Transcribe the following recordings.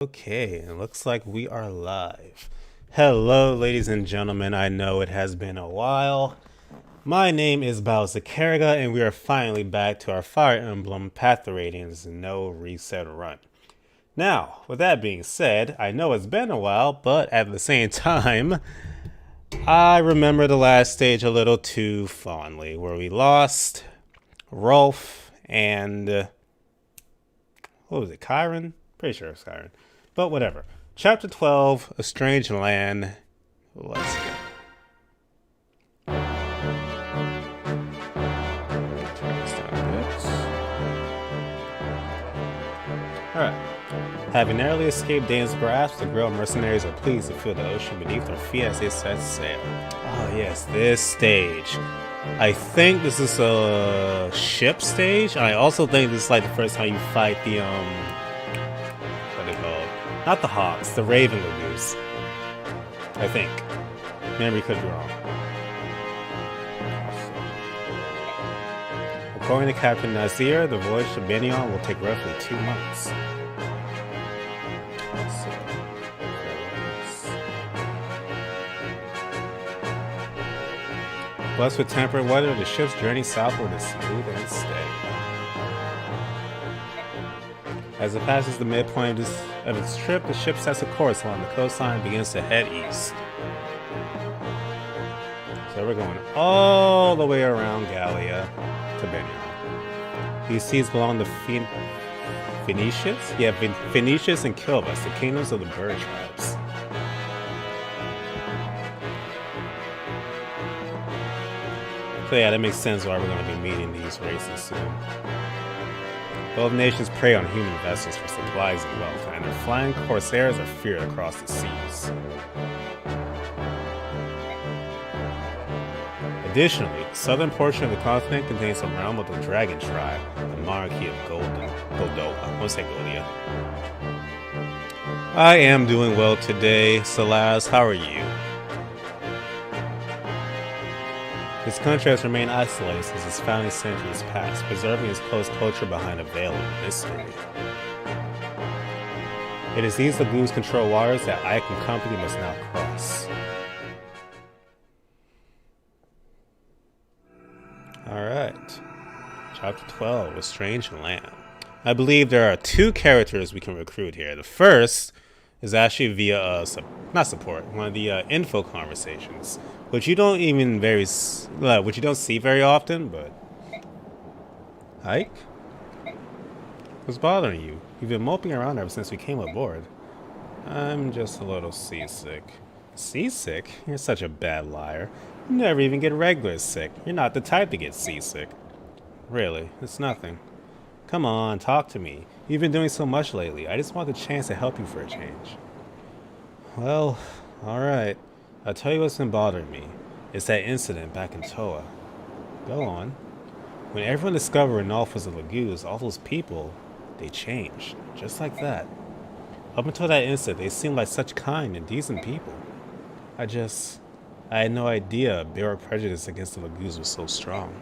Okay, it looks like we are live. Hello, ladies and gentlemen. I know it has been a while. My name is BaoZakeruga, and we are finally back to our Fire Emblem Path to Radiance No Reset run. Now, with that being said, I know it's been a while, but at the same time, I remember the last stage a little too fondly, where we lost Rolf and what was it, Kyron? Pretty sure it's Kyron. But whatever. Chapter 12, A Strange Land. Let's go. Alright. Having narrowly escaped Dane's grasp, the Grail mercenaries are pleased to feel the ocean beneath their feet as they set sail. Oh yes, this stage. I think this is a ship stage. I also think this is like the first time you fight the what are they called? Not the Hawks, the Raven Lagoons. I think. Memory could be wrong. According to Captain Nazir, the voyage to Benion will take roughly 2 months. Blessed with temperate weather, the ship's journey southward is smooth and steady. As it passes the midpoint of its trip, the ship sets a course along the coastline and begins to head east. So we're going all the way around Gallia to Benion. These seas belong to Phoenicians? Yeah, Phoenicians and Kilbus, the kingdoms of the bird tribes. So yeah, that makes sense why we're going to be meeting these races soon. Both nations prey on human vessels for supplies and wealth, and their flying corsairs are feared across the seas. Additionally, the southern portion of the continent contains the realm of the Dragon Tribe, the monarchy of Goldoa. I want to say Goldia. I am doing well today, Salaz. How are you? This country has remained isolated since its founding centuries past, preserving its close culture behind a veil of mystery. It is these lagoons control waters that Ike and company must now cross. Alright. Chapter 12, A Strange Land. I believe there are 2 characters we can recruit here. The first is actually via one of the info conversations, which you don't see very often. But Ike, what's bothering you? You've been moping around ever since we came aboard. I'm just a little seasick. Seasick? You're such a bad liar. You never even get regular sick. You're not the type to get seasick. Really, it's nothing. Come on, talk to me. You've been doing so much lately. I just want the chance to help you for a change. Well, alright. I'll tell you what's been bothering me. It's that incident back in Toa. Go on. When everyone discovered Renolf was a Lagoos, all those people, they changed. Just like that. Up until that instant, they seemed like such kind and decent people. I had no idea Barrack prejudice against the Lagoos was so strong.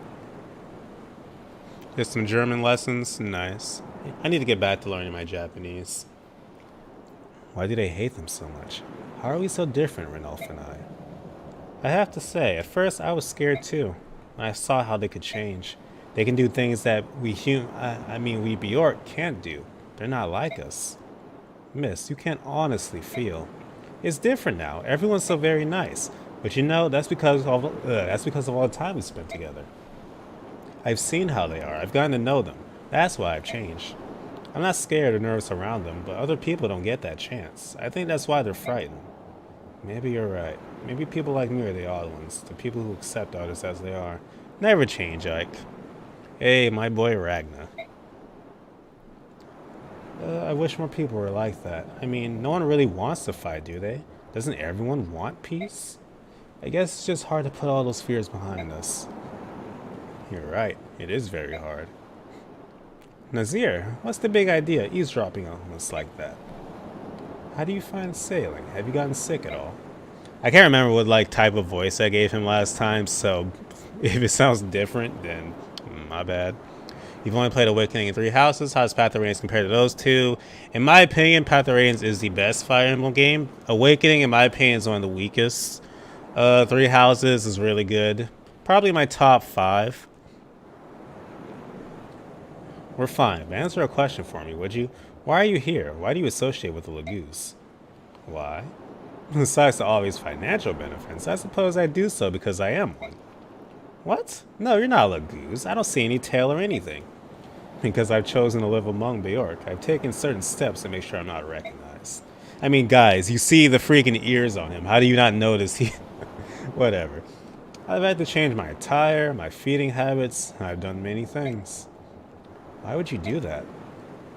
There's some German lessons. Nice. I need to get back to learning my Japanese. Why do they hate them so much? How are we so different, Renolf and I? I have to say, at first I was scared too. I saw how they could change. They can do things that we Bjork can't do. They're not like us. Miss, you can't honestly feel. It's different now. Everyone's so very nice. But you know, that's because of all the time we spent together. I've seen how they are. I've gotten to know them. That's why I've changed. I'm not scared or nervous around them, but other people don't get that chance. I think that's why they're frightened. Maybe you're right. Maybe people like me are the odd ones, the people who accept others as they are. Never change, Ike. Hey, my boy Ragna. I wish more people were like that. I mean, no one really wants to fight, do they? Doesn't everyone want peace? I guess it's just hard to put all those fears behind us. You're right. It is very hard. Nazir, what's the big idea eavesdropping on us like that? How do you find sailing? Have you gotten sick at all? I can't remember what type of voice I gave him last time, so if it sounds different, then my bad. You've only played Awakening in 3 houses. How does Path of Radiance compare to those two? In my opinion, Path of Radiance is the best Fire Emblem game. Awakening, in my opinion, is one of the weakest. 3 houses is really good. Probably my top 5. We're fine, but answer a question for me, would you? Why are you here? Why do you associate with the Lagoos? Why? Besides the obvious financial benefits, I suppose I do so because I am one. What? No, you're not a Lagoos. I don't see any tail or anything. Because I've chosen to live among Bjork, I've taken certain steps to make sure I'm not recognized. I mean, guys, you see the freaking ears on him. How do you not notice he... Whatever. I've had to change my attire, my feeding habits, and I've done many things. Why would you do that?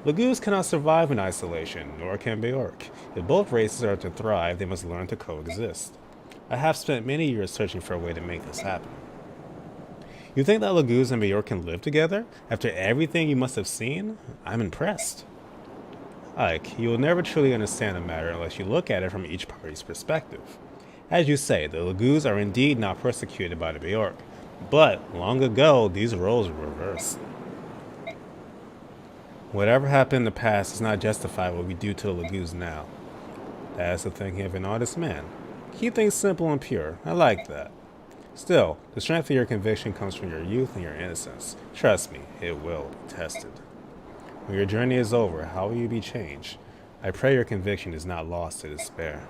Lagoos cannot survive in isolation, nor can Bjork. If both races are to thrive, they must learn to coexist. I have spent many years searching for a way to make this happen. You think that Lagoos and Bjork can live together? After everything you must have seen? I'm impressed. Ike, you will never truly understand the matter unless you look at it from each party's perspective. As you say, the Lagoos are indeed not persecuted by the Bjork, but long ago these roles were reversed. Whatever happened in the past does not justify what we do to the Lagoos now. That is the thinking of an honest man. Keep things simple and pure. I like that. Still, the strength of your conviction comes from your youth and your innocence. Trust me, it will be tested. When your journey is over, how will you be changed? I pray your conviction is not lost to despair.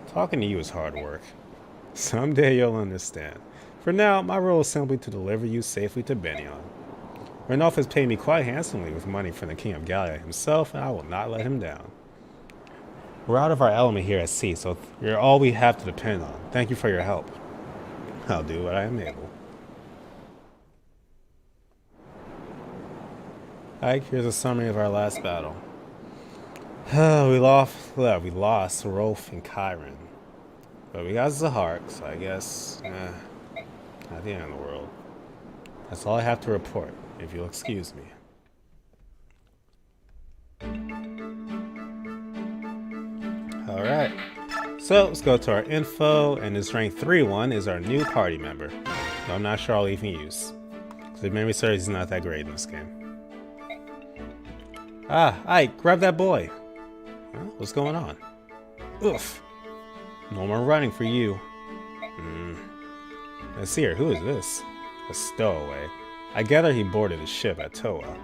Talking to you is hard work. Someday you'll understand. For now, my role is simply to deliver you safely to Benyon. Renoff has paid me quite handsomely with money from the King of Galia himself, and I will not let him down. We're out of our element here at sea, so you're all we have to depend on. Thank you for your help. I'll do what I am able. Ike, here's a summary of our last battle. We lost Rolf and Kyron. But we got Zahark, so I guess, not the end of the world. That's all I have to report, if you'll excuse me. Alright, so let's go to our info, and this rank 3 one is our new party member. No, I'm not sure I'll even use. Because if memory serves, he's not that great in this game. Ike, grab that boy. Huh? What's going on? Oof. No more running for you. Let's see here, who is this? A stowaway. I gather he boarded a ship at Toa.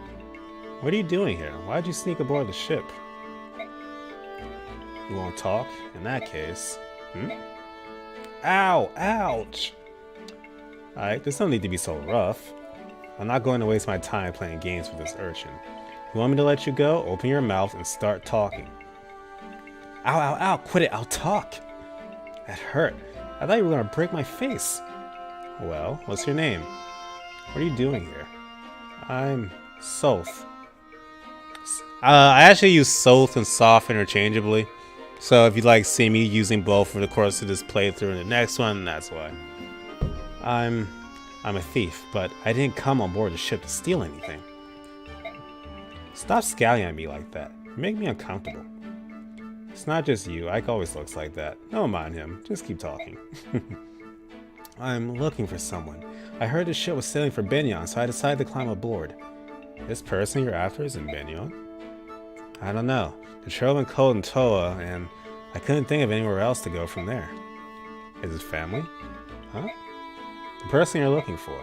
What are you doing here? Why'd you sneak aboard the ship? You won't talk? In that case... Ow! Ouch! Alright, there's no need to be so rough. I'm not going to waste my time playing games with this urchin. You want me to let you go? Open your mouth and start talking. Ow, ow, ow! Quit it! I'll talk! That hurt. I thought you were going to break my face. Well, what's your name? What are you doing here? I'm Soth. I actually use Soth and Soft interchangeably. So if you'd like to see me using both for the course of this playthrough and the next one, that's why. I'm a thief, but I didn't come on board the ship to steal anything. Stop scowling at me like that. You make me uncomfortable. It's not just you. Ike always looks like that. Don't mind him. Just keep talking. I'm looking for someone. I heard the ship was sailing for Benyon, so I decided to climb aboard. This person you're after is in Benyon? I don't know. The trail went cold in Toa, and I couldn't think of anywhere else to go from there. Is it family? Huh? The person you're looking for.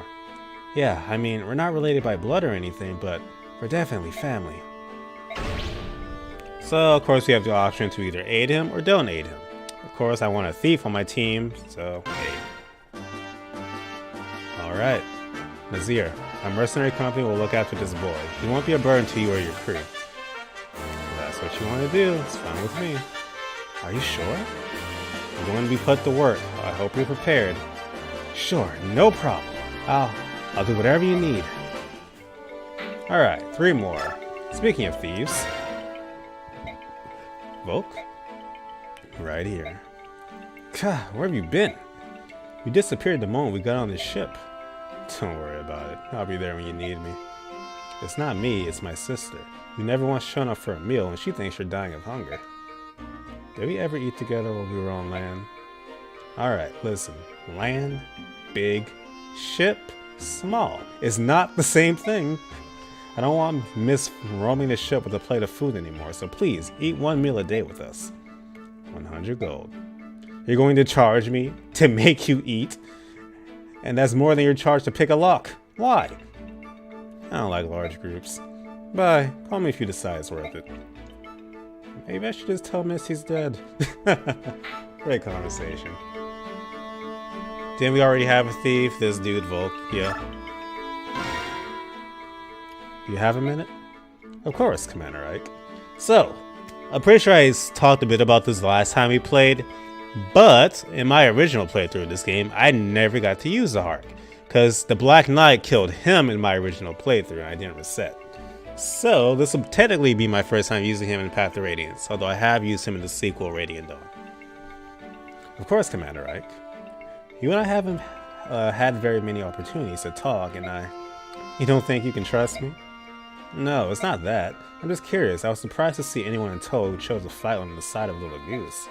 Yeah, I mean, we're not related by blood or anything, but we're definitely family. So, of course, we have the option to either aid him or don't aid him. Of course, I want a thief on my team, so aid. Alright. Nazir, a mercenary company will look after this boy. He won't be a burden to you or your crew. If that's what you want to do, it's fine with me. Are you sure? You're going to be put to work. I hope you're prepared. Sure, no problem. I'll do whatever you need. Alright, 3 more. Speaking of thieves. Volk? Right here. God, where have you been? You disappeared the moment we got on this ship. Don't worry about it. I'll be there when you need me. It's not me, it's my sister. You never once shown up for a meal and she thinks you're dying of hunger. Did we ever eat together while we were on land? Alright, listen. Land, big, ship, Small is not the same thing. I don't want Miss roaming the ship with a plate of food anymore, so please, eat 1 meal a day with us. 100 gold. You're going to charge me to make you eat? And that's more than you're charged to pick a lock. Why? I don't like large groups. Bye. Call me if you decide it's worth it. Maybe I should just tell Miss he's dead. Great conversation. Didn't we already have a thief? This dude, Volk. Yeah. You have a minute? Of course, Commander Ike. So, I'm pretty sure I talked a bit about this last time we played, but in my original playthrough of this game, I never got to use the Hark, because the Black Knight killed him in my original playthrough and I didn't reset. So, this will technically be my first time using him in Path to Radiance, although I have used him in the sequel Radiant Dawn. Of course, Commander Ike. You and I haven't had very many opportunities to talk, and You don't think you can trust me? No, it's not that. I'm just curious. I was surprised to see anyone in tow who chose to fight on the side of Little Goose.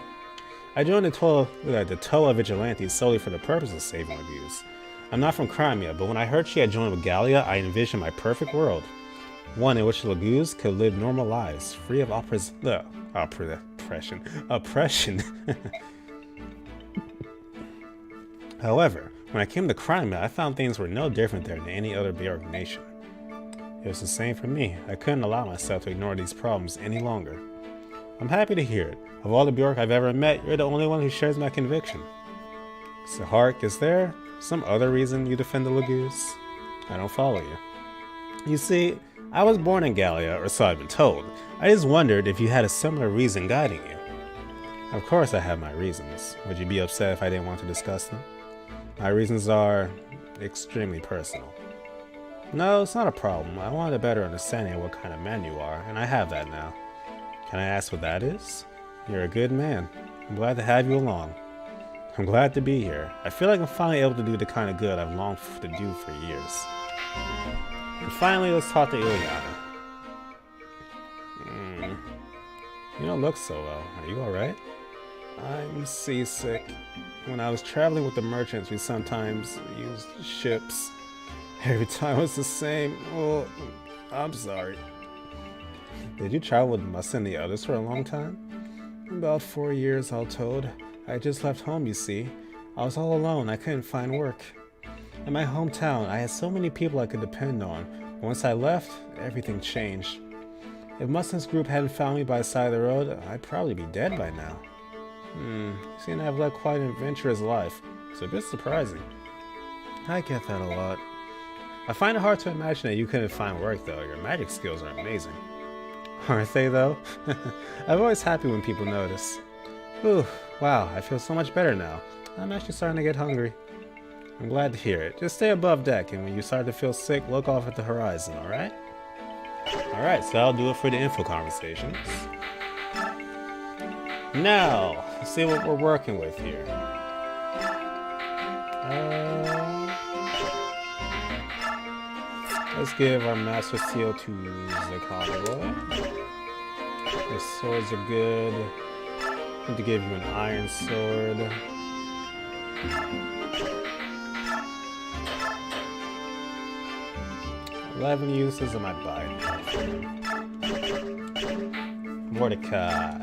I joined the Toa Vigilantes solely for the purpose of saving the Goose. I'm not from Crimea, but when I heard she had joined with Gallia, I envisioned my perfect world. One in which the Goose could live normal lives, free of oppression. However, when I came to Crimea, I found things were no different there than any other Bjork nation. It was the same for me. I couldn't allow myself to ignore these problems any longer. I'm happy to hear it. Of all the Bjork I've ever met, you're the only one who shares my conviction. So Hark, is there some other reason you defend the Lagoose? I don't follow you. You see, I was born in Gallia, or so I've been told. I just wondered if you had a similar reason guiding you. Of course I have my reasons. Would you be upset if I didn't want to discuss them? My reasons are extremely personal. No, it's not a problem. I wanted a better understanding of what kind of man you are, and I have that now. Can I ask what that is? You're a good man. I'm glad to have you along. I'm glad to be here. I feel like I'm finally able to do the kind of good I've longed to do for years. And finally, let's talk to Ilyana. You don't look so well. Are you alright? I'm seasick. When I was traveling with the merchants, we sometimes used ships. Every time was the same. Oh, I'm sorry. Did you travel with Musa and the others for a long time? About 4 years, all told. I just left home, you see. I was all alone. I couldn't find work. In my hometown, I had so many people I could depend on. Once I left, everything changed. If Musta's group hadn't found me by the side of the road, I'd probably be dead by now. Seeing I've led quite an adventurous life. It's a bit surprising. I get that a lot. I find it hard to imagine that you couldn't find work, though. Your magic skills are amazing. Aren't they, though? I'm always happy when people notice. Ooh, wow, I feel so much better now. I'm actually starting to get hungry. I'm glad to hear it. Just stay above deck, and when you start to feel sick, look off at the horizon, alright? Alright, so that'll do it for the info conversations. Now, let's see what we're working with here. Let's give our Master Seal to Zakaruga. Your swords are good. I'm going to give you an iron sword. $11 uses, I might buy it. Mordecai.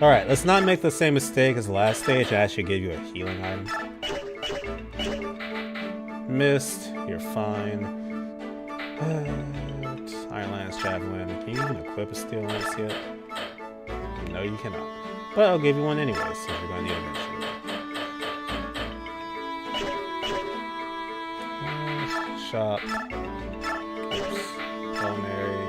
Alright, let's not make the same mistake as the last stage. I actually gave you a healing item. Missed. You're fine. Iron Lance Javelin. Can you even equip a Steel Lance yet? No, you cannot. But I'll give you one anyway, so you're going to need it eventually. Shop. Oops. Culinary.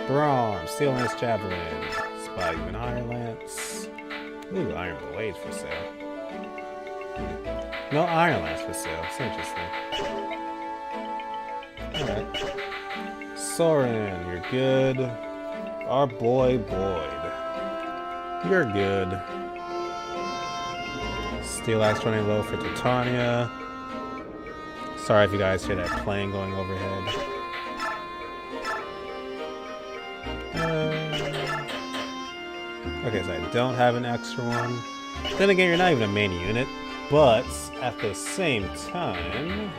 Bronze. Steel Lance Javelin. Spot you an Iron Lance. Ooh, Iron Blade for sale. No Iron Lance for sale. It's interesting. Alright. Soren, you're good. Our boy Boyd. You're good. Steel Axe running low for Titania. Sorry if you guys hear that plane going overhead. Okay, so I don't have an extra one. Then again, you're not even a main unit. But at the same time,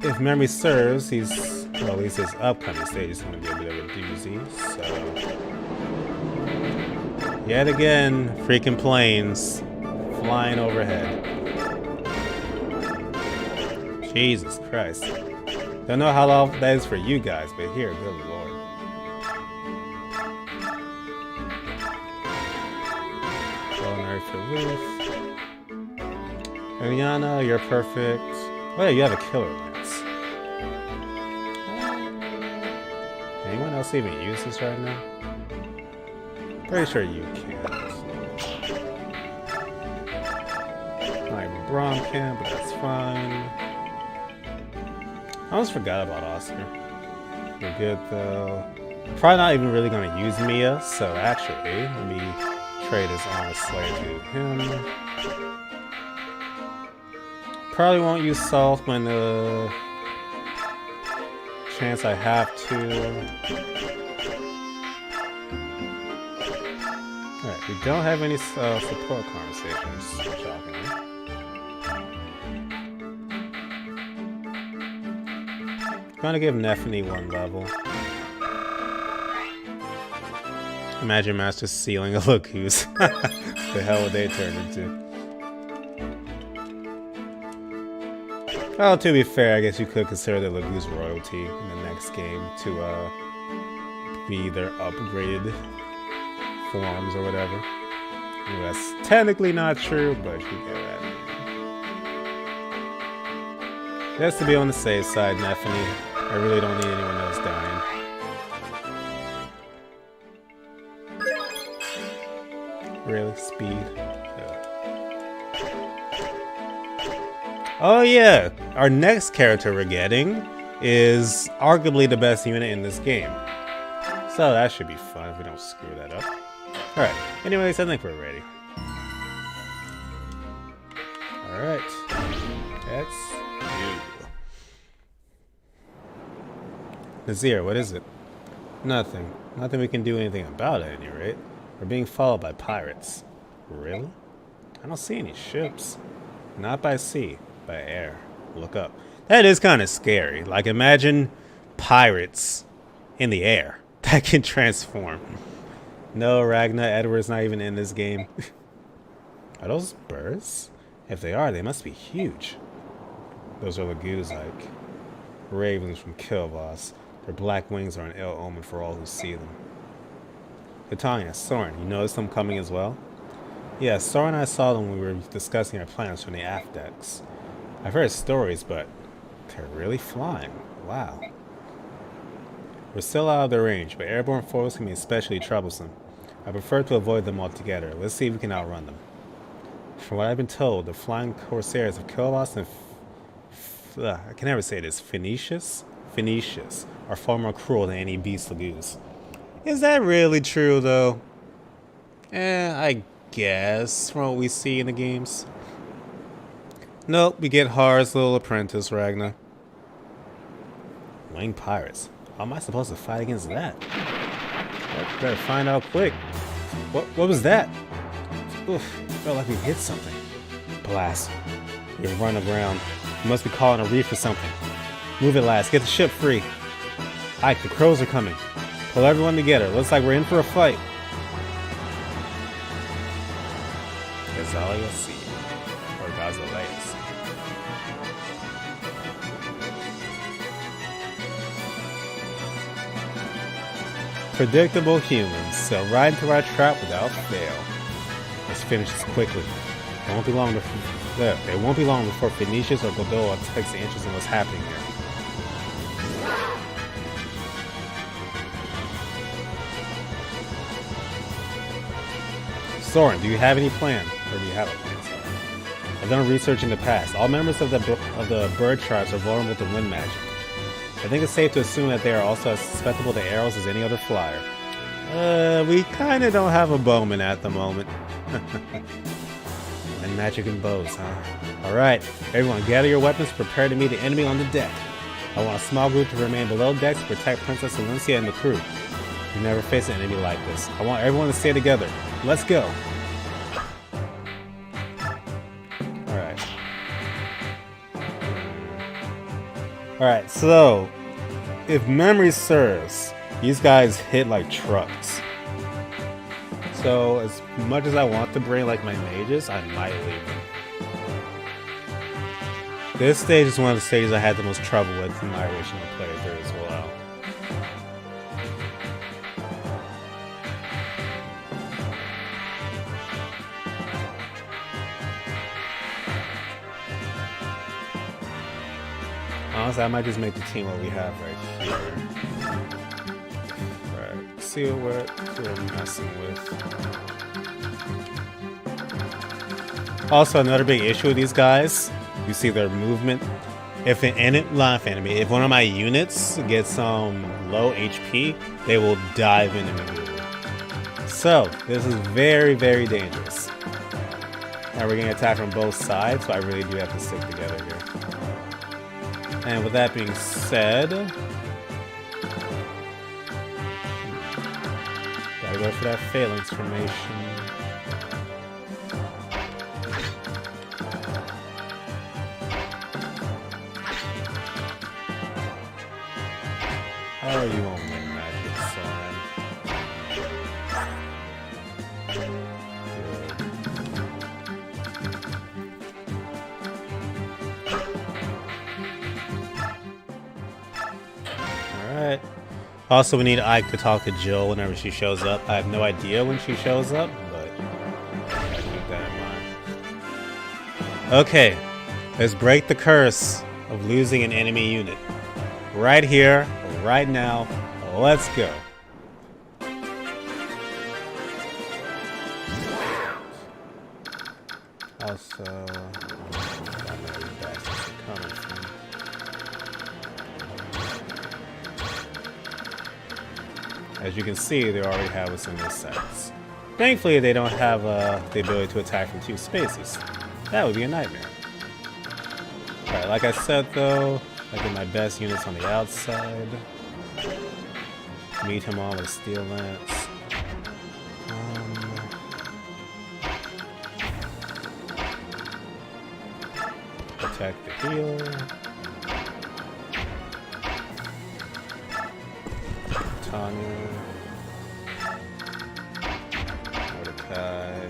if memory serves, he's, well, at least his upcoming stage is going to be a bit of a doozy. So, yet again, freaking planes flying overhead. Jesus Christ. Don't know how long that is for you guys, but here, good lord. Golden Earth for Ruth. Ariana, you're perfect. Oh yeah, you have a killer lance. Anyone else even use this right now? Pretty sure you can't. My Braum can, but that's fine. I almost forgot about Oscar. We're good though. I'm probably not even really going to use Mia, so actually, let me trade his Honor Slayer to him. Probably won't use Salt when the chance I have to. Alright, we don't have any support conversations, shockingly. Gonna give Nephany 1 level. Imagine Master sealing a Lagoose. The hell would they turn into? Well, to be fair, I guess you could consider the Lagoose royalty in the next game to be their upgraded forms or whatever. Well, that's technically not true, but you get that. Just to be on the safe side, Nephany. I really don't need anyone else dying. Really? Speed? Yeah. Oh yeah! Our next character we're getting is arguably the best unit in this game. So that should be fun if we don't screw that up. Alright, anyways, I think we're ready. Alright. That's you. Nazir, what is it? Nothing. Nothing we can do anything about at any rate. We're being followed by pirates. Really? I don't see any ships. Not by sea, by air. Look up. That is kind of scary. Like, imagine pirates in the air that can transform. No, Ragna, Edward's not even in this game. Are those birds? If they are, they must be huge. Those are Lagoos, like ravens from Kilvas. Their black wings are an ill omen for all who see them. Titania, Soren, you noticed them coming as well? Yeah, Soren and I saw them when we were discussing our plans from the aft decks. I've heard stories, but they're really flying. Wow. We're still out of their range, but airborne foes can be especially troublesome. I prefer to avoid them altogether. Let's see if we can outrun them. From what I've been told, the flying corsairs of Kilvas and I can never say this, Phoenicius are far more cruel than any beast Lagoos. Is that really true, though? I guess, from what we see in the games. Nope, we get Har's little apprentice, Ragna. Winged pirates. How am I supposed to fight against that? I better find out quick. What was that? Oof, felt like we hit something. Blast. You're run aground. You must be calling a reef or something. Move it, lads. Get the ship free. Ike, the crows are coming. Pull everyone together. Looks like we're in for a fight. Gazalia Sea. Or Gazaleas. Predictable humans. They'll ride into our trap without fail. Let's finish this quickly. It won't be long before Phoenicius or Godoa takes the interest in what's happening here. Soren, do you have any plan? Or do you have a plan, sorry? I've done research in the past. All members of the bird tribes are vulnerable to wind magic. I think it's safe to assume that they are also as susceptible to arrows as any other flyer. We kinda don't have a bowman at the moment. And magic and bows, huh? Alright, everyone gather your weapons, prepare to meet the enemy on the deck. I want a small group to remain below decks to protect Princess Valencia and the crew. We've never faced an enemy like this. I want everyone to stay together. Let's go! Alright, so if memory serves, these guys hit like trucks. So as much as I want to bring like my mages, I might leave them. This stage is one of the stages I had the most trouble with in my original playthrough as well. Honestly, I might just make the team what we have right here. Alright, see what we're messing with. Also, another big issue with these guys, you see their movement. If if one of my units gets low HP, they will dive in immediately. So, this is very, very dangerous. And we're getting attacked from both sides, so I really do have to stick together here. And with that being said, gotta go for that phalanx formation. How are you on my magic sign? Alright. Also, we need Ike to talk to Jill whenever she shows up. I have no idea when she shows up, but keep that in mind. Okay, let's break the curse of losing an enemy unit. Right here, right now, let's go. Also, as you can see, they already have us in their sights. Thankfully, they don't have the ability to attack from two spaces. That would be a nightmare. Alright, like I said though, I get my best units on the outside. Meet him on with Steel Lance. Protect the heal. Tanya. Mordecai.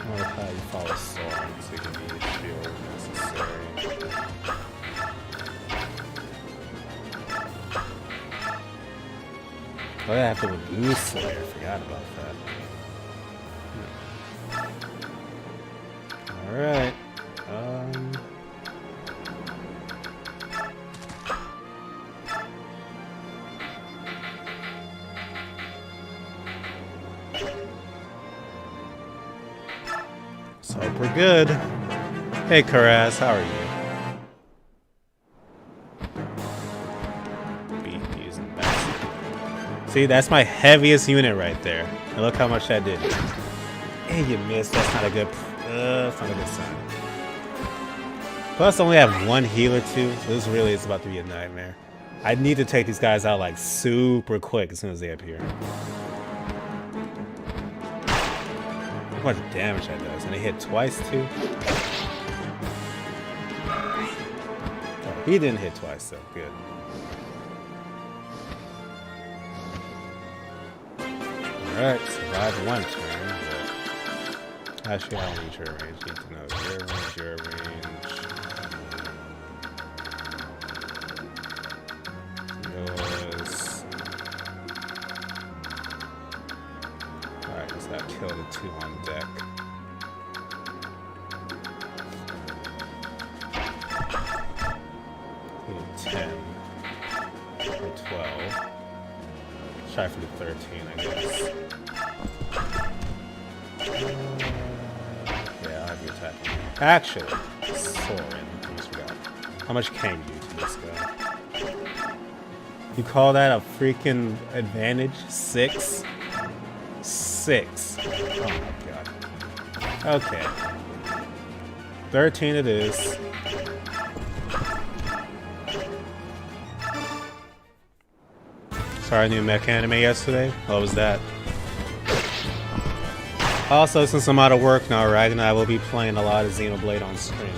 Mordecai, you follow Soren, so you can use a shield if necessary. Oh yeah, I have to reduce Slayer. I forgot about that. Alright. So we're good. Hey Karaz, how are you? Using that. See, that's my heaviest unit right there. And look how much that did. Hey, you missed. That's not a good sign. Plus, I only have one healer too, so this really is about to be a nightmare. I need to take these guys out like super quick as soon as they appear. Look how much damage that does, and they hit twice too. Oh, he didn't hit twice though. Good. Alright, survived one turn, but actually I don't need your range. Need to know your range. Yours. Alright, just that kill the two on deck. Need 10 or 12. Try for the 13, I guess. Yeah, I'll have you attack. Actually, Soren, I just forgot. How much can you do to this guy? You call that a freaking advantage? 6? 6. Oh my god. Okay. 13 it is. Saw a new mech anime yesterday. What was that? Also, since I'm out of work now, Ragnar, I will be playing a lot of Xenoblade on stream.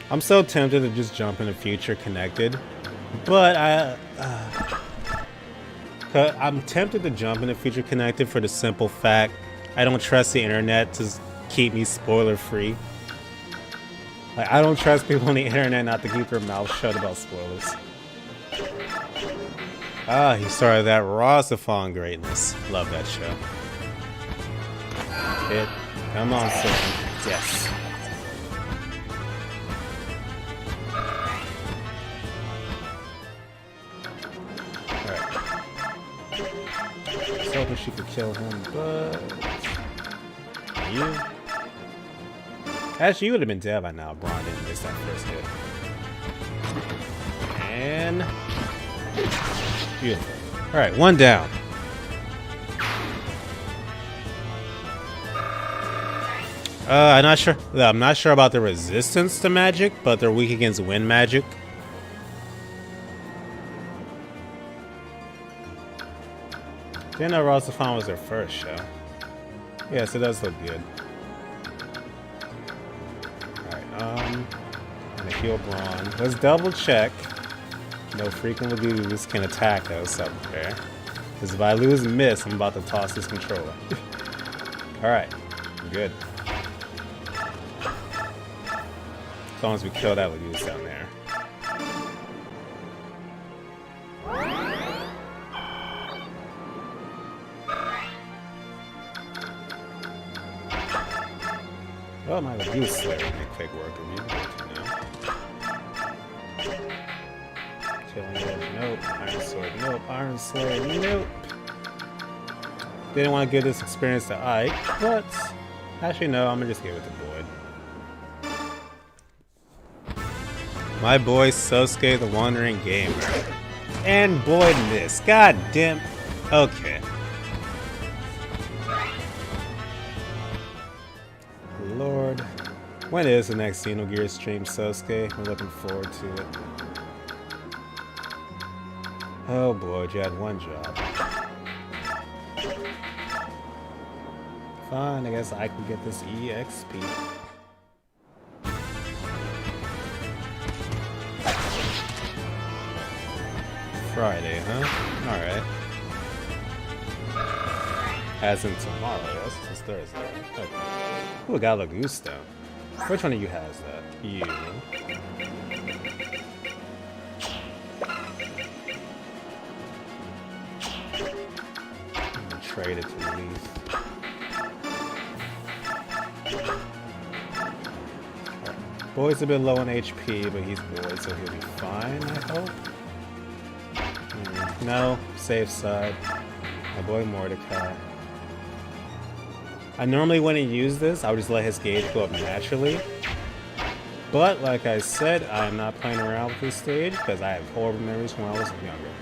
I'm so tempted to just jump into Future Connected, but I'm tempted to jump into Future Connected for the simple fact I don't trust the internet to keep me spoiler free. Like, I don't trust people on the internet not to keep their mouth shut about spoilers. Ah, he started that Rosafon greatness. Love that show. Hit. Come on, son. Yes. Alright. I was hoping she could kill him, but... You? Actually, you would have been dead by now. Braun didn't miss that first hit. And... beautiful. Alright, one down. I'm not sure about the resistance to magic, but they're weak against wind magic. Didn't know Rosafon was their first show. Yes, it does look good. I'm gonna heal Braun. Let's double check. No freaking Lagoos can attack us up there. Because if I lose miss, I'm about to toss this controller. Alright, good. As long as we kill that Lagoos down there. Oh, my Lagoos Slayer will make quick work of you. Killing Edge, nope. Iron Sword, nope. Iron Slayer, nope. Didn't want to give this experience to Ike, but actually no, I'm gonna just give it to Boyd. My boy Sosuke the Wandering Gamer. And Boyd missed. God damn. Okay. Lord. When is the next Xenogears stream, Sosuke? I'm looking forward to it. Oh boy, you had one job. Fine, I guess I can get this EXP. Friday, huh? Alright. As in tomorrow, yes? It's Thursday. Okay. Ooh, I got Lagusto. Which one of you has that? You. Trade it to Leaf. Boyd's a bit low on HP, but he's Boyd, so he'll be fine, I hope. No, safe side. My boy Mordecai. I normally wouldn't use this, I would just let his gauge go up naturally. But, like I said, I am not playing around with this stage because I have horrible memories when I was younger.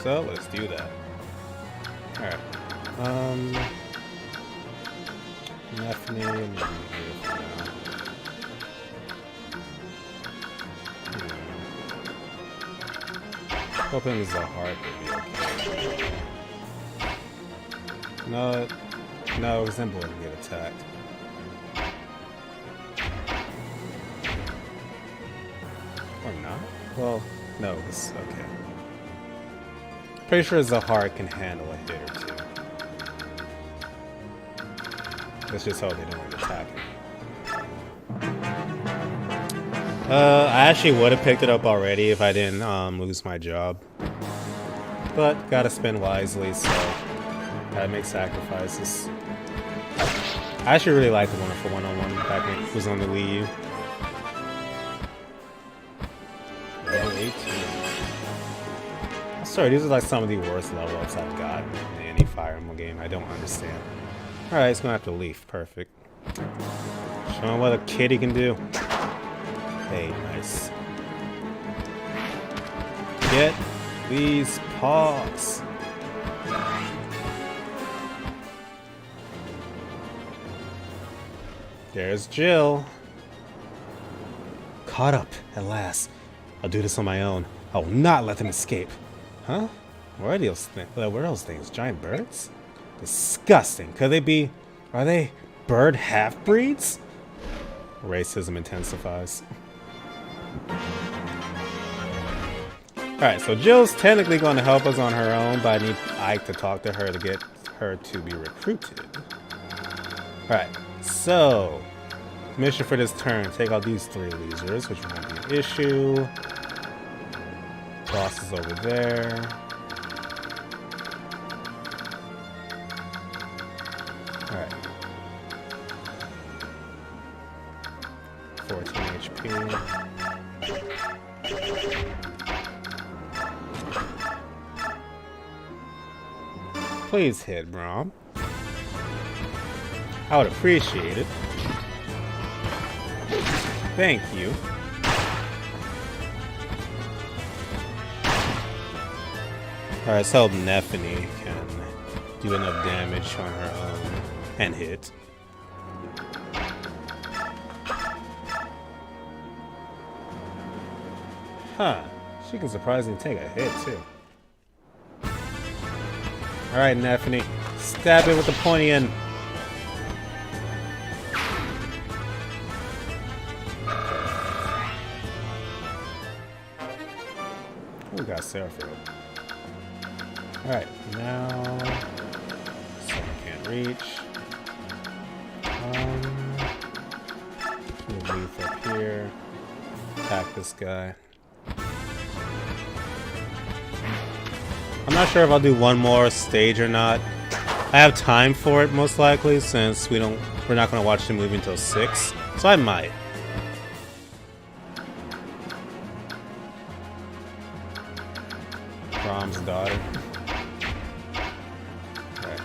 So, let's do that. Alright. Daphne and hoping this is a heart will be okay. No, Zimbo will get attacked. Or not? Well, no, it's okay. Pretty sure Zahar can handle a hit or two. Let's just hope they don't attack him. I actually would have picked it up already if I didn't lose my job. But gotta spend wisely, so gotta make sacrifices. I actually really like the Wonderful 101 back when it was on the Wii U. Level 18. Sorry, these are like some of the worst level ups I've got in any Fire Emblem game. I don't understand. Alright, it's gonna have to leaf. Perfect. Show him what a kitty can do. Hey, nice. Get these paws. There's Jill. Caught up at last. I'll do this on my own. I will not let them escape. Huh? What are those things? What are those things? Giant birds? Disgusting. Could they be... Are they bird half-breeds? Racism intensifies. Alright, so Jill's technically going to help us on her own, but I need Ike to talk to her to get her to be recruited. Alright, so... Mission for this turn. Take out these 3 losers, which won't be an issue. Boss is over there. Alright. 14 HP. Please hit, Brom. I would appreciate it. Thank you. Alright, let's hope Neffany can do enough damage on her own and hit. Huh. She can surprisingly take a hit, too. Alright, Neffany. Stab it with the pointy end. We got Serofield. Alright, now... Someone can't reach. Leaf up here. Attack this guy. I'm not sure if I'll do one more stage or not. I have time for it most likely since we're not gonna watch the movie until 6, so I might. Brom's daughter. Right.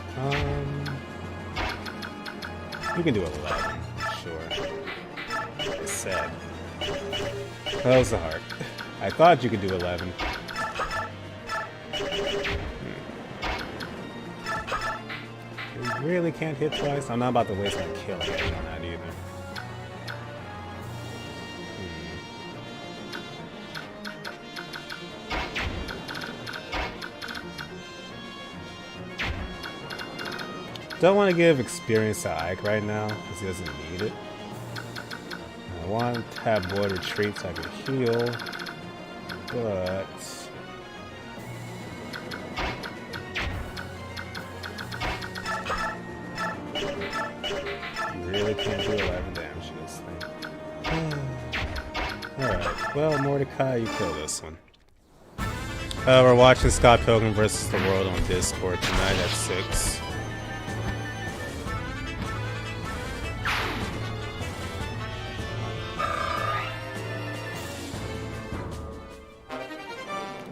You can do 11, sure. Like I said. That was the heart. I thought you could do 11. You really can't hit twice? I'm not about to waste my kill on that either. Don't want to give experience to Ike right now because he doesn't need it. I want to have boy retreat so I can heal, but you really can't do 11 damage to this thing. Alright, well, Mordecai, you kill this one. We're watching Scott Pilgrim vs. the World on Discord tonight at 6.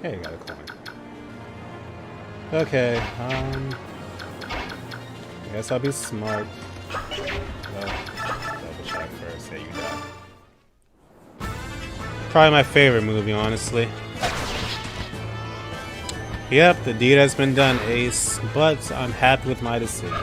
Hey, you got a coin. Okay, I guess I'll be smart. Well, double check first. There you go. Probably my favorite movie, honestly. Yep, the deed has been done, Ace, but I'm happy with my decision.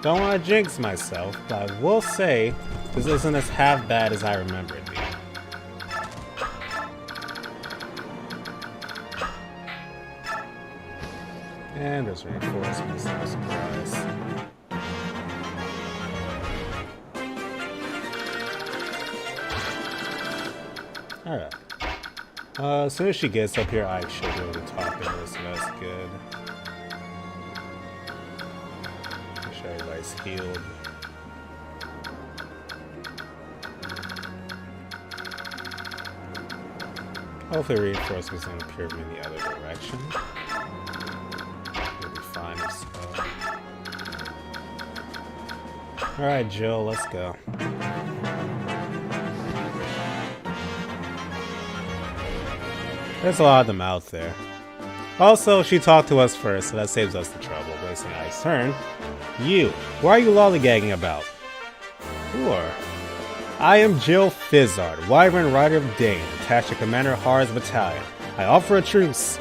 Don't want to jinx myself, but I will say this isn't as half bad as I remember it being. And there's reinforcements, no surprise. Alright. As soon as she gets up here, I should be able to talk to her, so that's good. Make sure everybody's healed. Hopefully reinforcements don't appear in the other direction. We'll be fine if so. Alright, Jill, let's go. There's a lot of them out there. Also, she talked to us first, so that saves us the trouble. Wasting Ike's turn. You, why are you lollygagging about? Who are? I am Jill Fizzard, Wyvern Rider of Dane, attached to Commander Har's battalion. I offer a truce.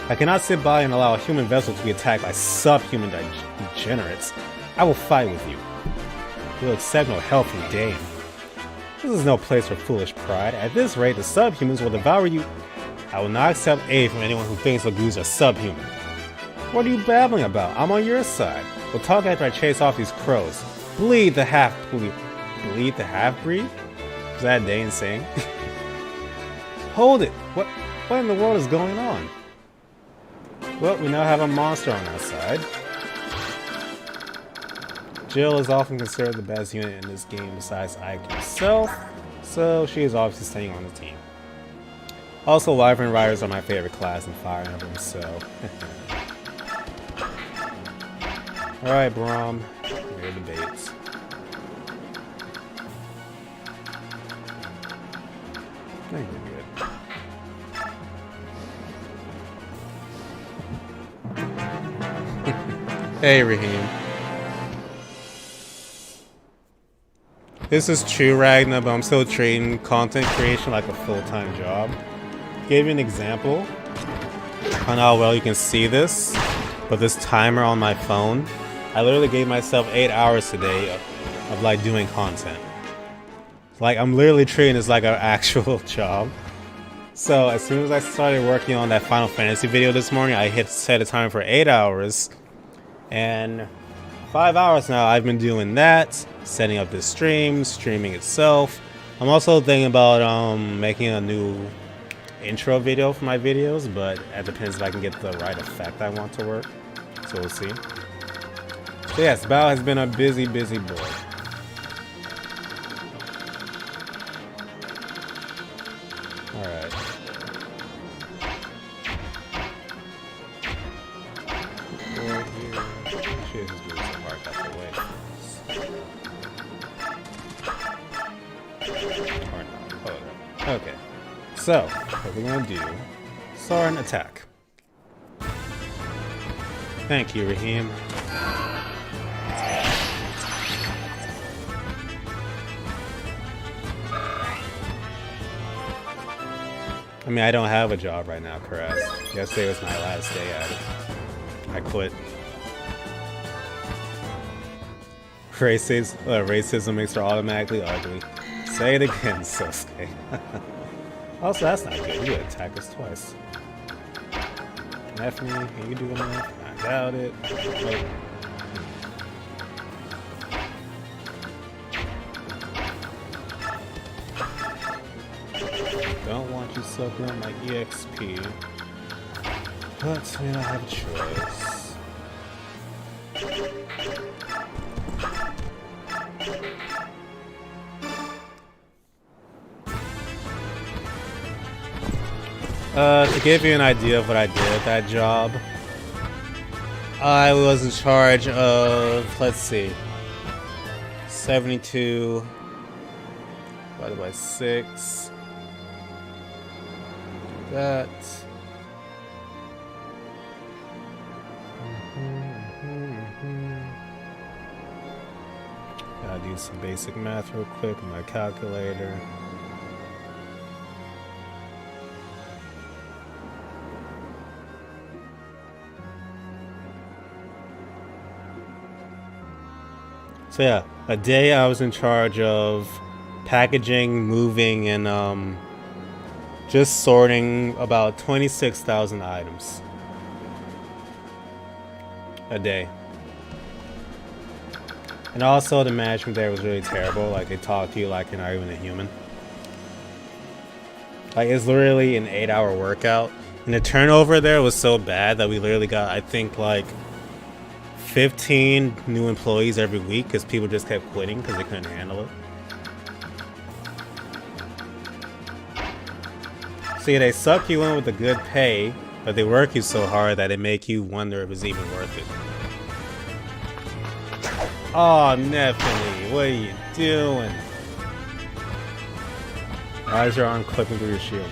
I cannot sit by and allow a human vessel to be attacked by subhuman degenerates. I will fight with you. You'll accept no help from Dane. This is no place for foolish pride. At this rate, the subhumans will devour you. I will not accept aid from anyone who thinks Lagoos are subhuman. What are you babbling about? I'm on your side. We'll talk after I chase off these crows. Bleed the half-breed? Is that Dane saying? Hold it! What in the world is going on? Well, we now have a monster on our side. Jill is often considered the best unit in this game besides Ike himself, so she is obviously staying on the team. Also, Wyvern Riders are my favorite class in Fire Emblem, so... Alright, Braum. Here are the baits. I think we're good. Hey, Raheem. This is true, Ragna, but I'm still treating content creation like a full-time job. Give you an example on how well you can see this, but this timer on my phone, I literally gave myself 8 hours today of like doing content. Like, I'm literally treating this like an actual job. So as soon as I started working on that Final Fantasy video this morning, I set a timer for 8 hours. And 5 hours now I've been doing that, setting up this streaming itself. I'm also thinking about making a new intro video for my videos, but it depends if I can get the right effect I want to work. So we'll see. So yes, Bao has been a busy boy. Alright. Okay, so what we're gonna do, Soren attack. Thank you, Raheem. I mean, I don't have a job right now, Caress. Yesterday was my last day at it. I quit. Racism makes her automatically ugly. Say it again, Sosuke. Also, that's not good. You attack us twice. F me. Can you do enough? I doubt it. Oh. Don't want you sucking up my EXP. But we don't have a choice. To give you an idea of what I did at that job, I was in charge of, let's see, 72 divided by 6. That. Gotta do some basic math real quick with my calculator. So yeah, a day I was in charge of packaging, moving, and just sorting about 26,000 items a day. And also the management there was really terrible. Like, they talk to you like you're not even a human. Like, it's literally an 8-hour workout. And the turnover there was so bad that we literally got, I think, like 15 new employees every week because people just kept quitting because they couldn't handle it. See, they suck you in with the good pay, but they work you so hard that it make you wonder if it's even worth it. Oh, Nephilim, what are you doing? Why is your arm clipping through your shield?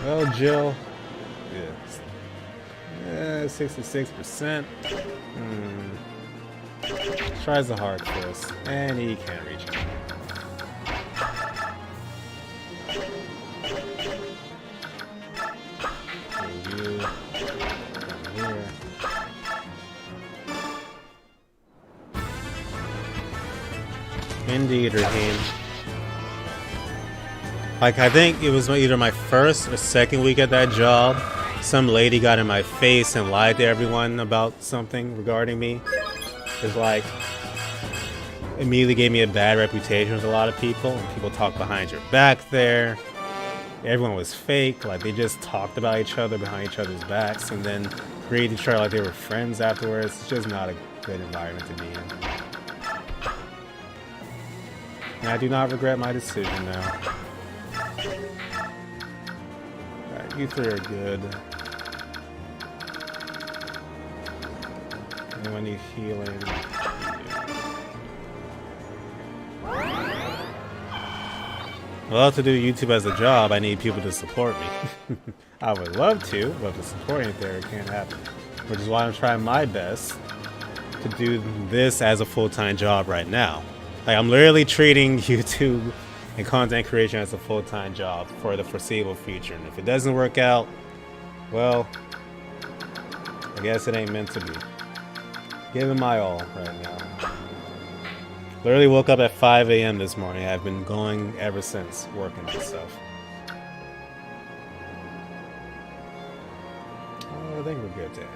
Well, Jill. Yes. 66%. Tries the hard twist, and he can't reach it. You come here. Indeed, Raheem. Like, I think it was either my first or second week at that job. Some lady got in my face and lied to everyone about something regarding me. It's like, immediately gave me a bad reputation with a lot of people. And people talk behind your back there. Everyone was fake. Like, they just talked about each other behind each other's backs and then greeted each other like they were friends afterwards. It's just not a good environment to be in. And I do not regret my decision now. Alright, you three are good. Anyone need healing? Well, to do YouTube as a job, I need people to support me. I would love to, but the support ain't there, it can't happen. Which is why I'm trying my best to do this as a full-time job right now. Like, I'm literally treating YouTube and content creation as a full-time job for the foreseeable future. And if it doesn't work out, well, I guess it ain't meant to be. Giving my all right now. Literally woke up at 5 a.m. this morning. I've been going ever since, working and stuff. I think we're good to end.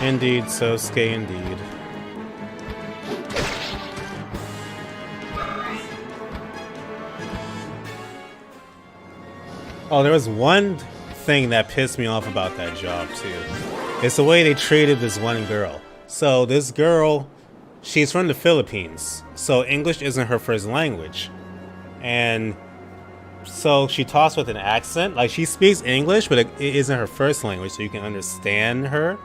Indeed, Sosuke, indeed. Oh, there was one thing that pissed me off about that job, too. It's the way they treated this one girl. So this girl, she's from the Philippines. So English isn't her first language. And so she talks with an accent. Like, she speaks English, but it isn't her first language, so you can understand her.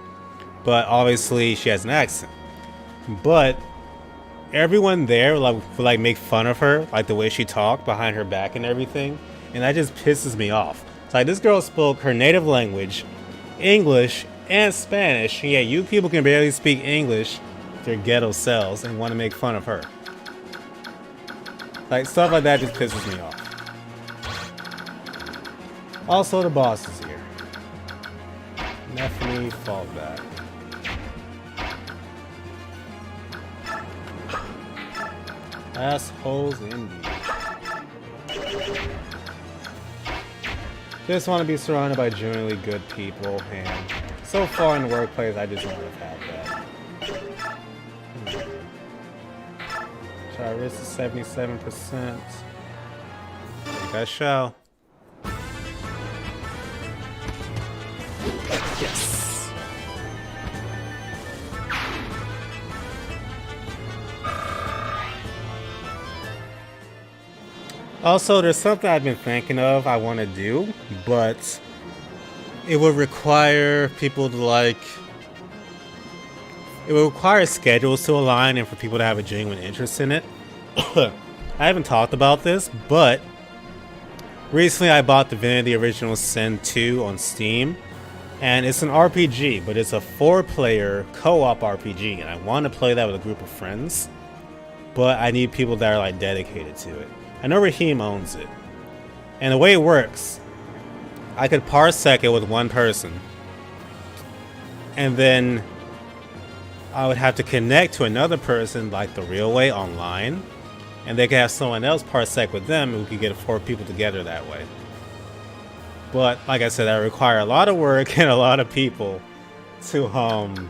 But obviously, she has an accent. But everyone there would make fun of her, like the way she talked behind her back and everything. And that just pisses me off. It's like, this girl spoke her native language, English, and Spanish. And yet you people can barely speak English with your ghetto selves and want to make fun of her. Like, stuff like that just pisses me off. Also, the boss is here. Definitely fall back. Assholes indeed. Just want to be surrounded by genuinely good people, and so far in the workplace, I just want to have that. Should I risk the 77%? I think I shall. Yes. Also, there's something I've been thinking of I want to do, but it would require people to it would require schedules to align and for people to have a genuine interest in it. I haven't talked about this, but recently I bought Divinity Original Sin 2 on Steam, and it's an RPG, but it's a 4-player co-op RPG, and I want to play that with a group of friends, but I need people that are dedicated to it. I know Raheem owns it. And the way it works, I could parsec it with one person. And then I would have to connect to another person like the real way online. And they could have someone else parsec with them and we could get 4 people together that way. But like I said, that would require a lot of work and a lot of people to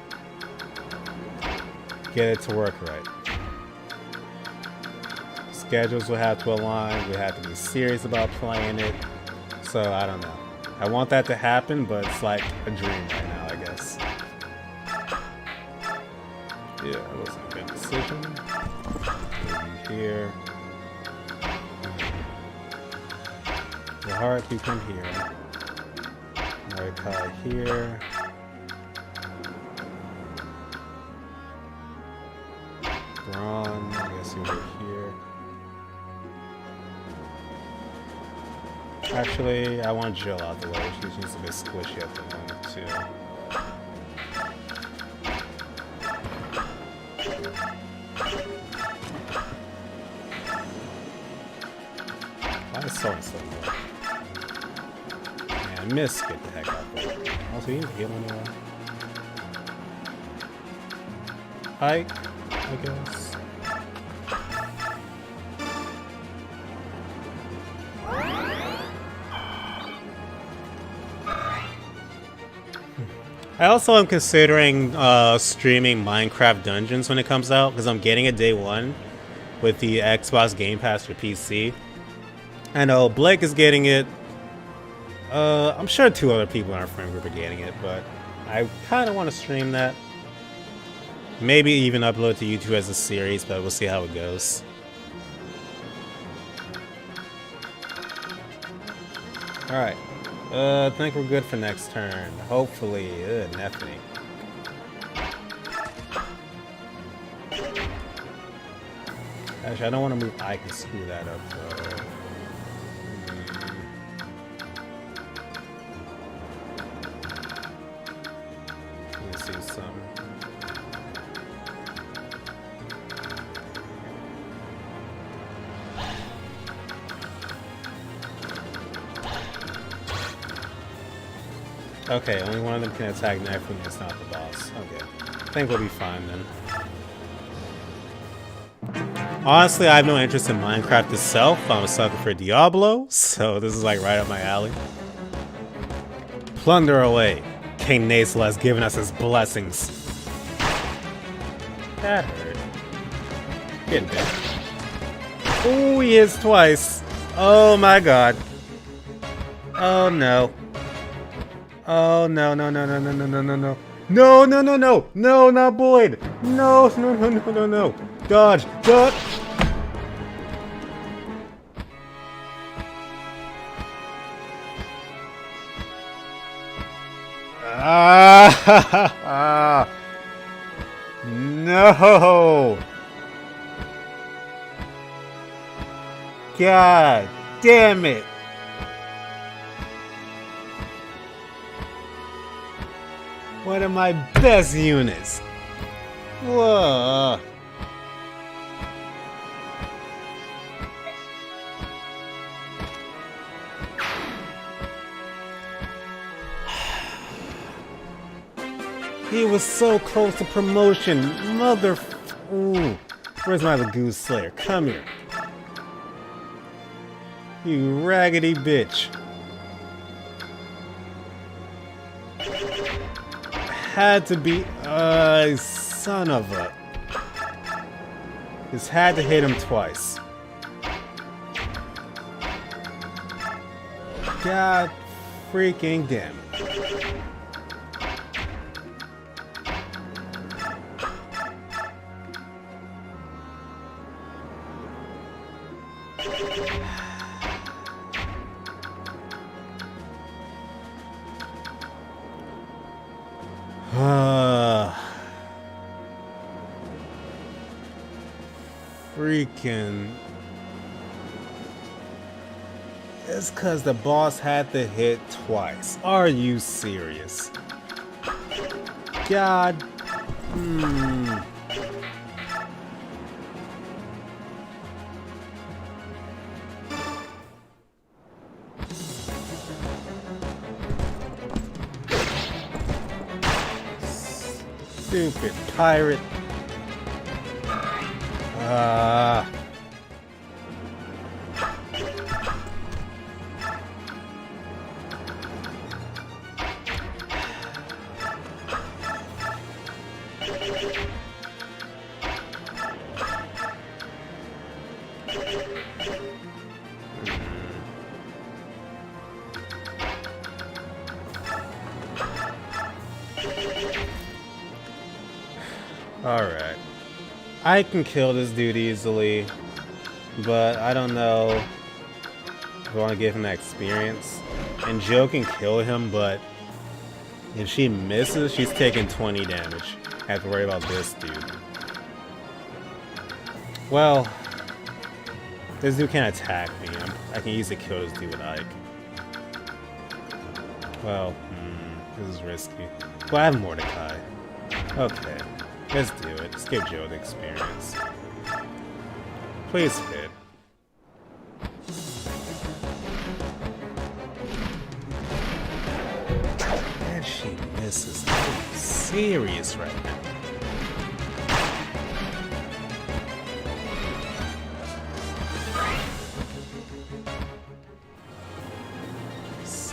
get it to work right. Schedules will have to align. We have to be serious about playing it. So I don't know. I want that to happen, but it's like a dream right now, I guess. Yeah, that wasn't a good decision. Maybe here. The heart, you come here. Morikai here. Braun, I guess you were here. Actually, I want Jill out the way. She needs a bit squishy at the moment, too. Why is so and so low? Man, Miss, get the heck out there. Also, you need to heal anyway. Hike, I guess. I also am considering streaming Minecraft Dungeons when it comes out, because I'm getting it day one with the Xbox Game Pass for PC. I know Blake is getting it. I'm sure 2 other people in our friend group are getting it, but I kind of want to stream that. Maybe even upload to YouTube as a series, but we'll see how it goes. Alright. I think we're good for next turn. Hopefully. Nothing. Actually, I don't want to move. I can screw that up, though. Let's see some. Okay, only one of them can attack knife when it's not the boss. Okay. I think we'll be fine then. Honestly, I have no interest in Minecraft itself. I'm a sucker for Diablo, so this is like right up my alley. Plunder away. King Nasal has given us his blessings. That hurt. Get back. Oh, he is twice. Oh my god. Oh no. Oh no no no no no no no no no no no no no no not Boyd, no no no no no no dodge dodge. Ah no, god damn it. One of my best units. Whoa. He was so close to promotion. Mother. Ooh. Where's my Lagoon Slayer? Come here. You raggedy bitch. Had to be, son of a. Just had to hit him twice. God freaking damn it. Freaking. It's cause the boss had to hit twice. Are you serious? God. Stupid pirate. Alright. I can kill this dude easily, but I don't know if I want to give him that experience. And Jill can kill him, but if she misses, she's taking 20 damage. I have to worry about this dude. Well, this dude can't attack me. I can easily kill this dude with Ike. Well, this is risky. Well, I have Mordecai. Okay, let's do it. Let's give Joe the experience. Please hit. And she misses. I'm serious right now.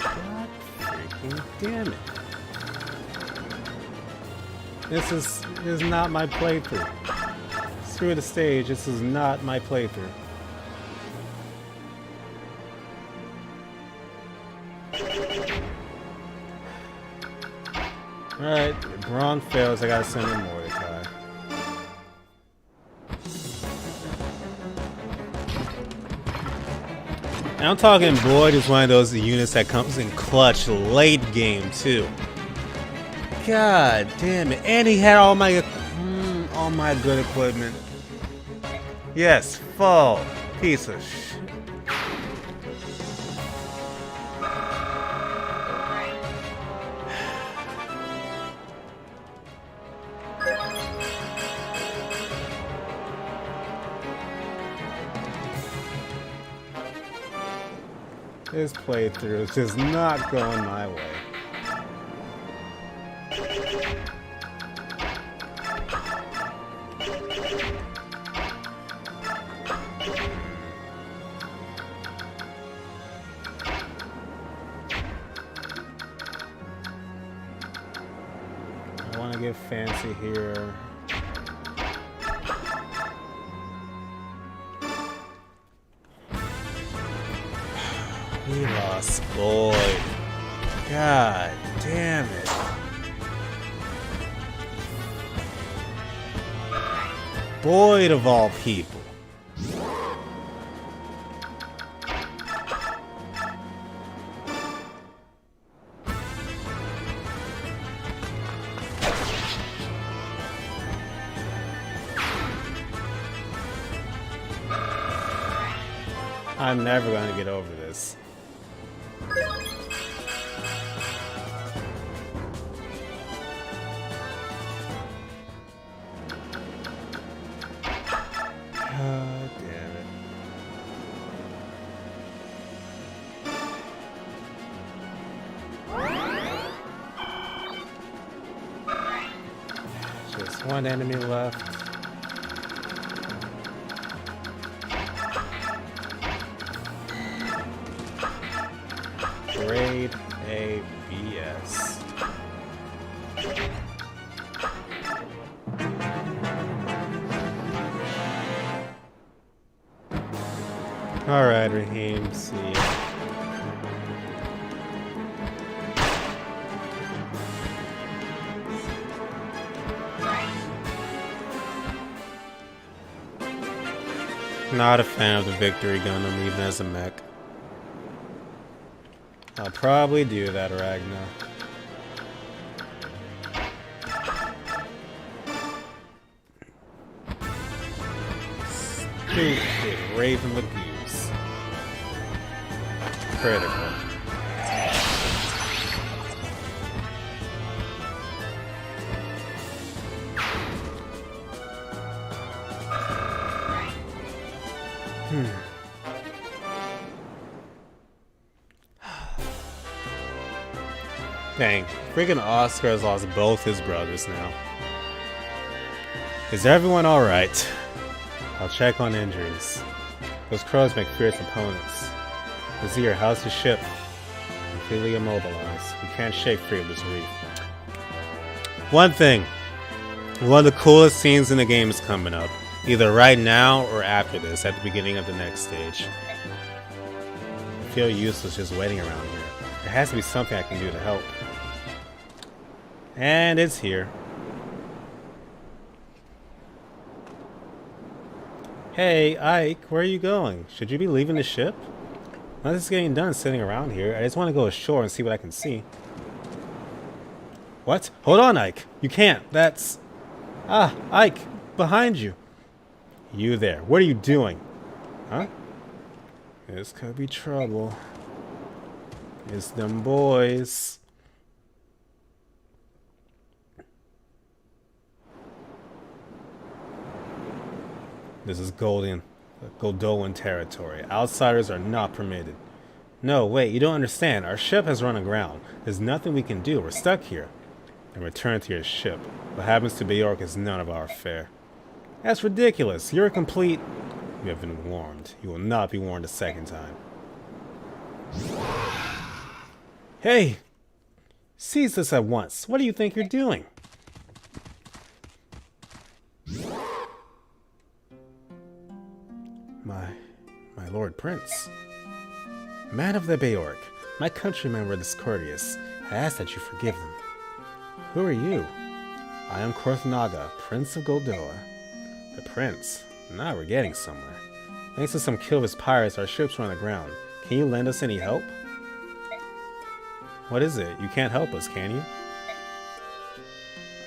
God freaking damn it. This is not my playthrough. Screw the stage, this is not my playthrough. Alright, Braun fails, I gotta send in Mordecai. And I'm talking Boyd is one of those units that comes in clutch late game too. God damn it. And he had all my good equipment. Yes, full piece of shit. This playthrough is just not going my way. I want to get fancy here. We lost Boyd. God damn it. Boyd of all people. I'm never gonna get over this. God damn it. Just one enemy left. Grade A BS. Alright, Raheem, see ya. Not a fan of the victory gun I'm even as a mech. I'll probably do that, Ragna. Stupid Raven the Goose. Critical. Dang, freaking Oscar has lost both his brothers now. Is everyone alright? I'll check on injuries. Those crows make fierce opponents. Azir, how's the ship? Completely immobilized. We can't shake free of this reef. One thing. One of the coolest scenes in the game is coming up. Either right now or after this, at the beginning of the next stage. I feel useless just waiting around here. There has to be something I can do to help. And it's here. Hey, Ike, where are you going? Should you be leaving the ship? Now this is getting done sitting around here. I just want to go ashore and see what I can see. What? Hold on, Ike. You can't. That's... Ah, Ike, behind you. You there. What are you doing? Huh? This could be trouble. It's them boys. This is Goldoan territory. Outsiders are not permitted. No, wait, you don't understand. Our ship has run aground. There's nothing we can do. We're stuck here. And return to your ship. What happens to Bjork is none of our affair. That's ridiculous. You're a complete... You have been warned. You will not be warned a second time. Hey! Seize this at once. What do you think you're doing? My Lord Prince. Man of the Bjork, my countrymen were discourteous. I ask that you forgive them. Who are you? I am Korthnaga, Prince of Goldoa. The Prince? Now we're getting somewhere. Thanks to some Kilvis pirates, our ships run aground. Can you lend us any help? What is it? You can't help us, can you?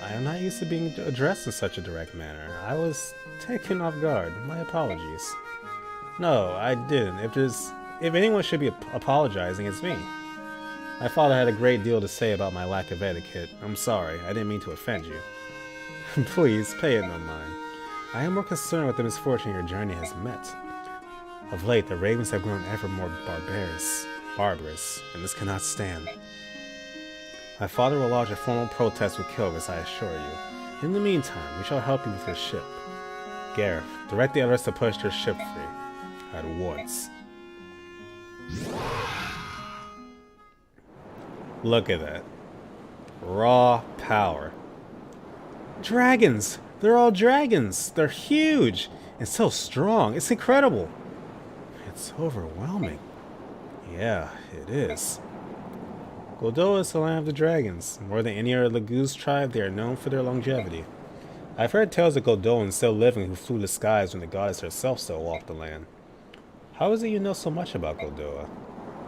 I am not used to being addressed in such a direct manner. I was taken off guard. My apologies. No, I didn't. If anyone should be apologizing, it's me. My father had a great deal to say about my lack of etiquette. I'm sorry. I didn't mean to offend you. Please, pay it no mind. I am more concerned with the misfortune your journey has met. Of late, the ravens have grown ever more barbarous, and this cannot stand. My father will lodge a formal protest with Kilvis, I assure you. In the meantime, we shall help you with your ship. Gareth, direct the others to push their ship free. At once. Look at that. Raw power. Dragons! They're all dragons! They're huge! And so strong! It's incredible! It's overwhelming. Yeah, it is. Goldoa is the land of the dragons. More than any other Laguz tribe, they are known for their longevity. I've heard tales of Goldoans still living who flew the skies when the goddess herself still walked the land. How is it you know so much about Goldoa?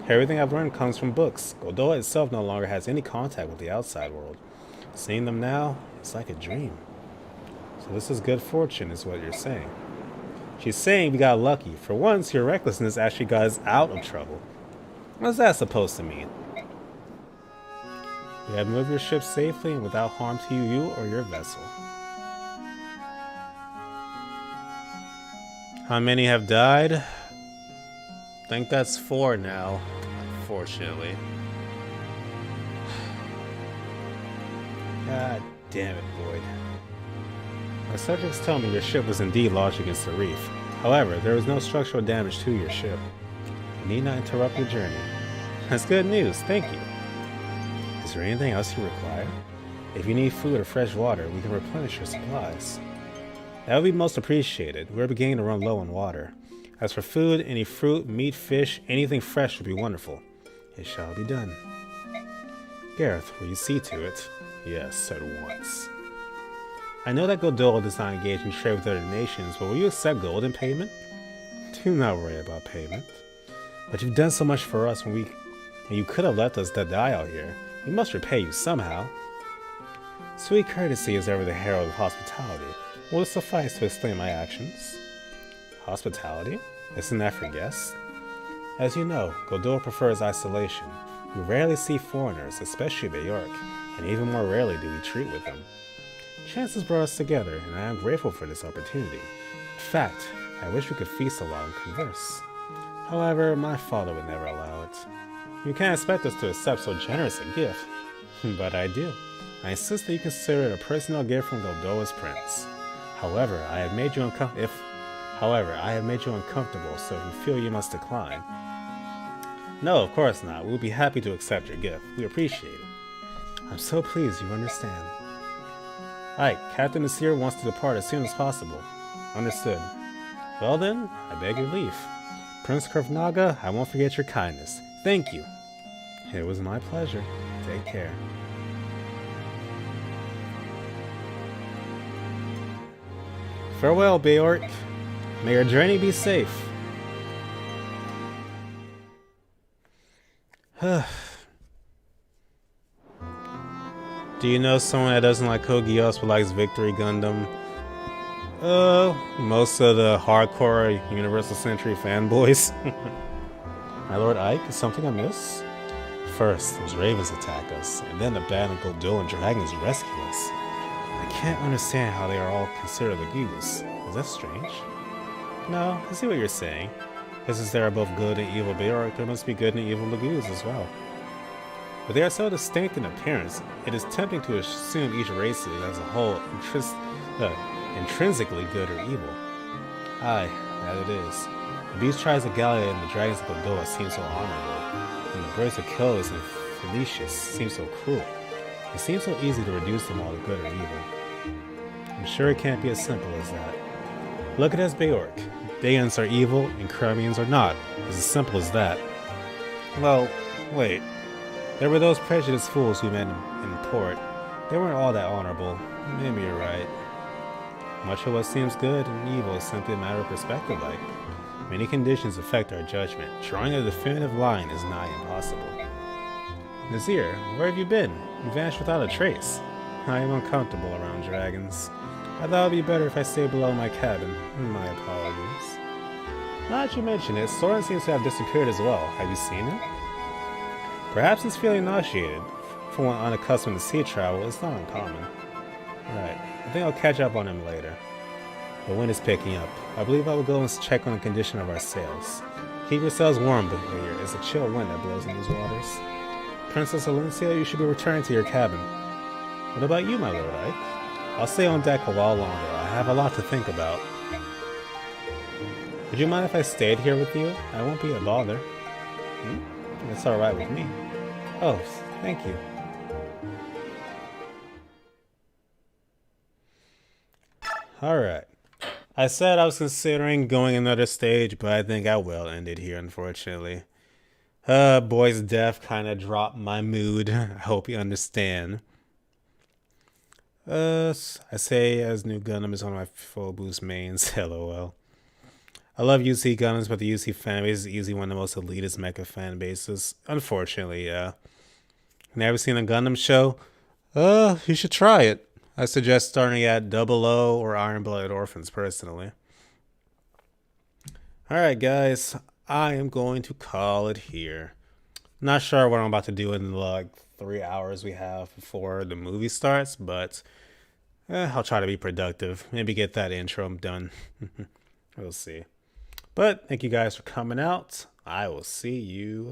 Everything I've learned comes from books. Goldoa itself no longer has any contact with the outside world. Seeing them now, it's like a dream. So this is good fortune, is what you're saying. She's saying we got lucky. For once, your recklessness actually got us out of trouble. What's that supposed to mean? You have moved your ship safely and without harm to you or your vessel. How many have died? I think that's 4 now, unfortunately. God damn it, Boyd. My subjects tell me your ship was indeed lodged against the reef. However, there was no structural damage to your ship. You need not interrupt your journey. That's good news, thank you. Is there anything else you require? If you need food or fresh water, we can replenish your supplies. That would be most appreciated. We're beginning to run low on water. As for food, any fruit, meat, fish, anything fresh would be wonderful. It shall be done. Gareth, will you see to it? Yes, at once. I know that Goldoa does not engage in trade with other nations, but will you accept gold in payment? Do not worry about payment. But you've done so much for us and you could have left us to die out here. We must repay you somehow. Sweet courtesy is ever the herald of hospitality. Will it suffice to explain my actions? Hospitality? Isn't that for guests? As you know, Goldoa prefers isolation. We rarely see foreigners, especially Bjork, and even more rarely do we treat with them. Chances brought us together, and I am grateful for this opportunity. In fact, I wish we could feast a lot and converse. However, my father would never allow it. You can't expect us to accept so generous a gift. But I do. I insist that you consider it a personal gift from Goldoa's prince. However, I have made you uncomfortable, so if you feel you must decline. No, of course not. We'll be happy to accept your gift. We appreciate it. I'm so pleased you understand. Ike, Captain Nasir wants to depart as soon as possible. Understood. Well then, I beg your leave. Prince Korthnaga, I won't forget your kindness. Thank you. It was my pleasure. Take care. Farewell, Bjork. May your journey be safe. Do you know someone that doesn't like Code Geass but likes Victory Gundam? Most of the hardcore Universal Century fanboys. My Lord Ike, is something amiss? First, those ravens attack us, and then the Band of Godot and dragons rescue us. I can't understand how they are all considered Lagoos. Is that strange? No, I see what you're saying. Since there are both good and evil Bayork, there must be good and evil Lagoos as well. But they are so distinct in appearance, it is tempting to assume each race is as a whole intrinsically good or evil. Aye, that it is. The beast tries of Gallia and the dragons of Godoa seem so honorable, and the birds of Achilles and Felicius seem so cruel. It seems so easy to reduce them all to good or evil. I'm sure it can't be as simple as that. Look at us Bayork. Daeans are evil and Cremians are not. It's as simple as that. Well, wait. There were those prejudiced fools we met in port. They weren't all that honorable. Maybe you're right. Much of what seems good and evil is simply a matter of perspective, like. Many conditions affect our judgment. Drawing a definitive line is nigh impossible. Nazir, where have you been? You vanished without a trace. I am uncomfortable around dragons. I thought it would be better if I stayed below my cabin. My apologies. Now that you mention it, Soren seems to have disappeared as well. Have you seen him? Perhaps he's feeling nauseated. For one unaccustomed to sea travel, it's not uncommon. Right, I think I'll catch up on him later. The wind is picking up. I believe I will go and check on the condition of our sails. Keep yourselves warm here. It's a chill wind that blows in these waters. Princess Alencia, you should be returning to your cabin. What about you, my lord Ike? I'll stay on deck a while longer. I have a lot to think about. Would you mind if I stayed here with you? I won't be a bother. That's alright with me. Oh, thank you. Alright. I said I was considering going another stage, but I think I will end it here, unfortunately. Boy's death kind of dropped my mood. I hope you understand. I say as new Gundam is one of my full boost mains. LOL. I love UC Gundams, but the UC fanbase is easily one of the most elitist mecha fan bases. Unfortunately, yeah. Never seen a Gundam show? You should try it. I suggest starting at 00 or Iron Blooded Orphans, personally. Alright, guys. I am going to call it here. Not sure what I'm about to do in the like 3 hours we have before the movie starts, but I'll try to be productive. Maybe get that intro done. We'll see. But thank you guys for coming out. I will see you